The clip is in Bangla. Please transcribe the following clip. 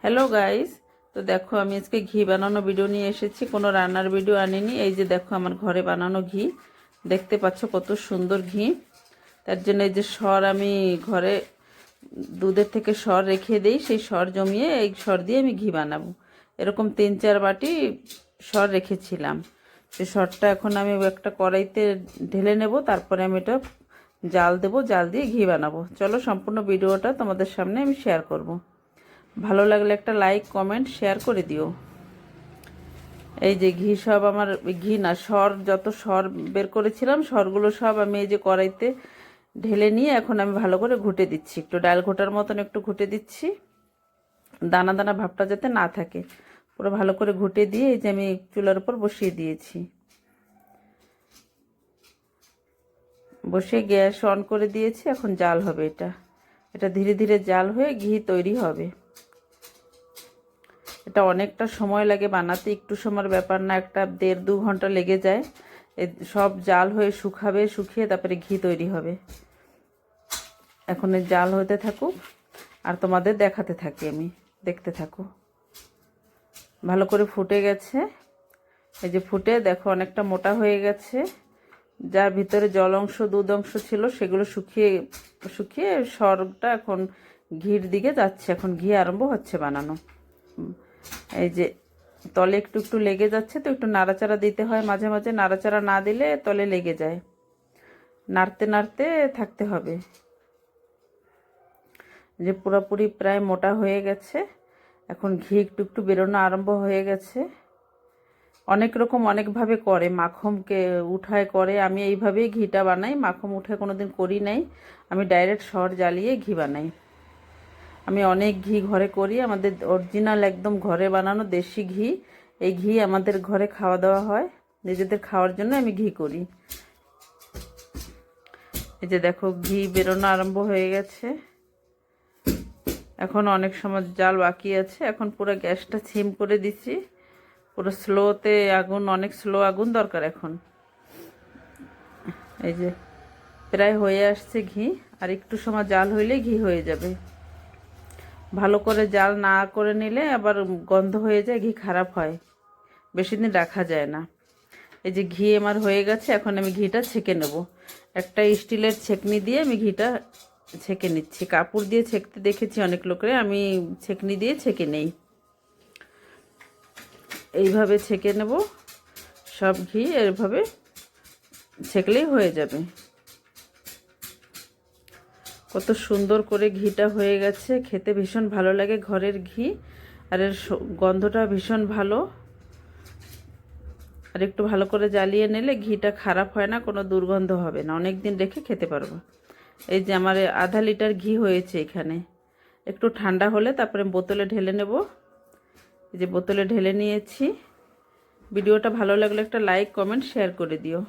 হ্যালো গাইস, তো দেখো আমি আজকে ঘি বানানো ভিডিও নিয়ে এসেছি। কোনো রান্নার ভিডিও আনিনি। এই যে দেখো আমার ঘরে বানানো ঘি, দেখতে পাচ্ছ কত সুন্দর ঘি। তার জন্য এই যে সর আমি ঘরে দুধের থেকে সর রেখে দিই, সেই সর জমিয়ে এই সর দিয়ে আমি ঘি বানাবো। এরকম 3-4 বাটি সর রেখেছিলাম। সেই সরটা এখন আমি একটা কড়াইতে ঢেলে নেব, তারপরে আমি এটা জাল দেবো, জাল দিয়ে ঘি বানাবো। চলো সম্পূর্ণ ভিডিওটা তোমাদের সামনে আমি শেয়ার করব। ভালো লাগলে একটা লাইক কমেন্ট শেয়ার করে দিও। এই যে ঘি সব আমার, ঘি না সর, যত সর বের করেছিলাম সরগুলো সব আমি এই যে কড়াইতে ঢেলে নিয়ে এখন আমি ভালো করে ঘুটে দিচ্ছি। একটু ডাল ঘোটার মতন একটু ঘুটে দিচ্ছি, দানা দানা ভাবটা যাতে না থাকে। পুরো ভালো করে ঘুটে দিয়ে এই যে আমি চুলার উপর বসিয়ে দিয়েছি। বসিয়ে গ্যাস অন করে দিয়েছি, এখন জাল হবে। এটা ধীরে ধীরে জাল হয়ে ঘি তৈরি হবে। এটা অনেকটা সময় লাগে বানাতে, একটু সময়ের ব্যাপার না, একটা 1.5-2 ঘন্টা লেগে যায়। সব জাল হয়ে শুকাবে, শুকিয়ে তারপরে ঘি তৈরি হবে। এখন এই জাল হতে থাকুক আর তোমাদের দেখাতে থাকি আমি, দেখতে থাকো। ভালো করে ফুটে গেছে, এই যে ফুটে দেখো অনেকটা মোটা হয়ে গেছে। যার ভিতরে জল অংশ, দুধ অংশ ছিল সেগুলো শুকিয়ে শুকিয়ে সরটা এখন ঘির দিকে যাচ্ছে। এখন ঘি আরম্ভ হচ্ছে বানানো। এই যে তলে একটু একটু লেগে যাচ্ছে, তো একটু নাড়াচাড়া দিতে হয় মাঝে মাঝে। নাড়াচাড়া না দিলে তলে লেগে যায়, নাড়তে নাড়তে থাকতে হবে। যে পুরোপুরি প্রায় মোটা হয়ে গেছে, এখন ঘি একটু একটু বেরোনো আরম্ভ হয়ে গেছে। অনেক রকম অনেকভাবে করে, মাখনকে উঠায় করে, আমি এইভাবেই ঘিটা বানাই। মাখন উঠায় কোনোদিন করি নাই, আমি ডাইরেক্ট সর জ্বালিয়ে ঘি বানাই। আমি অনেক ঘি ঘরে করি, আমাদের অরিজিনাল একদম ঘরে বানানো দেশি ঘি। এই ঘি আমাদের ঘরে খাওয়া দাওয়া হয়, নিজেদের খাওয়ার জন্য আমি ঘি করি। এই যে দেখো ঘি বেরোনো আরম্ভ হয়ে গেছে। এখন অনেক সময় জাল বাকি আছে, এখন পুরো গ্যাসটা সিম করে দিচ্ছি। পুরো স্লোতে আগুন, অনেক স্লো আগুন দরকার এখন। এই যে প্রায় হয়ে আসছে ঘি, আর একটু সময় জাল হইলে ঘি হয়ে যাবে। ভালো করে জাল না করে নিলে আবার গন্ধ হয়ে যায়, ঘি খারাপ হয়, বেশি দিন রাখা যায় না। এই যে ঘি আমার হয়ে গেছে, এখন আমি ঘিটা ছেঁকে নেব। একটা স্টিলের ছেঁকনি দিয়ে আমি ঘিটা ছেঁকে নিচ্ছি। কাপড় দিয়ে ছেঁকতে দেখেছি অনেক লোকের, আমি ছেঁকনি দিয়ে ছেঁকে নেই। এইভাবে ছেঁকে নেব সব ঘি, এইভাবে ছেঁকলেই হয়ে যাবে। কত সুন্দর করে ঘিটা হয়ে গেছে, খেতে ভীষণ ভালো লাগে ঘরের ঘি, আর এর গন্ধটা ভীষণ ভালো। আর একটু ভালো করে জ্বালিয়ে নিলে ঘিটা খারাপ হয় না, কোনো দুর্গন্ধ হবে না, অনেক দিন রেখে খেতে পারবো। এই যে আমার 1/2 লিটার ঘি হয়েছে এখানে। একটু ঠান্ডা হলে তারপরে বোতলে ঢেলে নেব। এই যে বোতলে ঢেলে নিয়েছি। ভিডিওটা ভালো লাগলে একটা লাইক কমেন্ট শেয়ার করে দিও।